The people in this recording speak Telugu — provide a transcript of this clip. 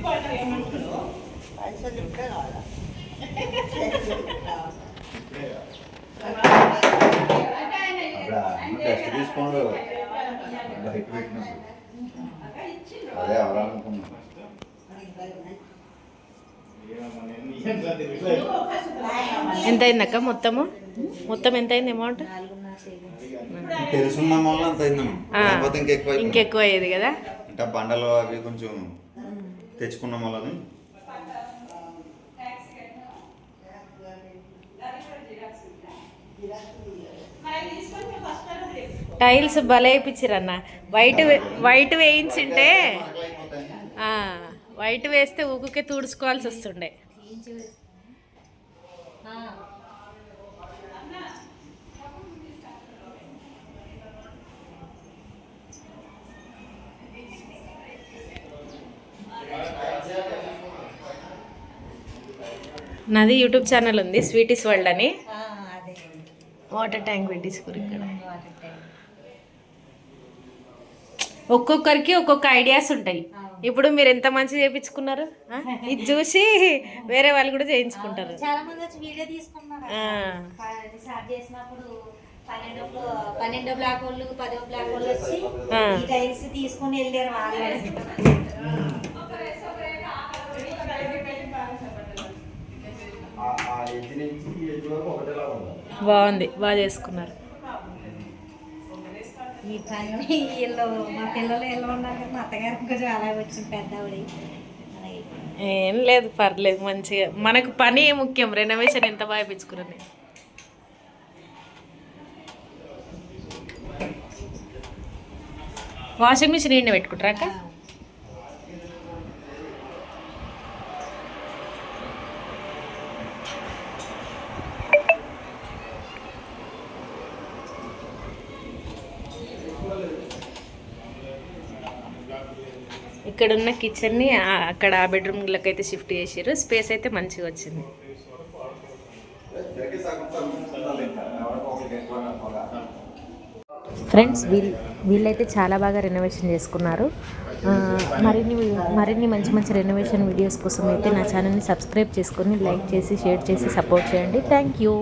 పైసలు ఇప్పుడే కావాలా టెస్ట్ తీసుకోండి బయట పెట్టినప్పుడు అదే అవరాలనుకున్నాను. ఎంత అయిందక్క మొత్తం ఎంత అయింది అమౌంట్? తెలుసున్న వల్ల అంత అయిందమ్మా, లేకపోతే ఇంకెక్కువ అయ్యేది కదా. ఇంకా బండలు అవి కొంచెం తెచ్చుకున్నాం వాళ్ళని. టైల్స్ భలే వేయించారన్న. వైట్ వేయించింటే వైట్ వేస్తే ఊకే తుడుచుకోవాల్సి వస్తుండే. నాది యూట్యూబ్ ఛానల్ ఉంది, స్వీటీస్ వరల్డ్ అని. వాటర్ ట్యాంక్ పెట్టించుకోరు ఇక్కడ. ఒక్కొక్కరికి ఒక్కొక్క ఐడియాస్ ఉంటాయి. ఇప్పుడు మీరు ఎంత మంచిగా చేయించుకున్నారు, ఇది చూసి వేరే వాళ్ళు కూడా చేయించుకుంటారు. చాలా మంది వచ్చి వీడియో తీసుకున్నారు. 12 బ్లాక్ వాళ్ళు 10 బ్లాక్ వాళ్ళు వచ్చి ఈ టైల్స్ తీసుకొని వెళ్ళారు వాళ్ళు. బాగుంది, బాగా చేసుకున్నారు. ఈ పని వీళ్ళు మా పిల్లలు ఎలా ఉన్నారు కదా, మా అత్తగారు కొంచెం అలా వచ్చింది పెద్దవాడి. ఏం లేదు, పర్లేదు మంచిగా. మనకు పని ముఖ్యం, రెనోవేషన్ ఎంత బాగా పెంచుకున్నది. వాషింగ్ మిషన్ ఇండి పెట్టుకుంటారా? ఇక్కడ ఉన్న కిచెన్ని అక్కడ ఆ బెడ్రూమ్లకి అయితే షిఫ్ట్ చేసారు. స్పేస్ అయితే మంచిగా వచ్చింది. ఫ్రెండ్స్ వీళ్ళైతే చాలా బాగా రెనోవేషన్ చేసుకున్నారు. మరిన్ని మంచి మంచి రెనోవేషన్ వీడియోస్ కోసం అయితే నా ఛానల్ని సబ్స్క్రైబ్ చేసుకొని లైక్ చేసి షేర్ చేసి సపోర్ట్ చేయండి. Thank you.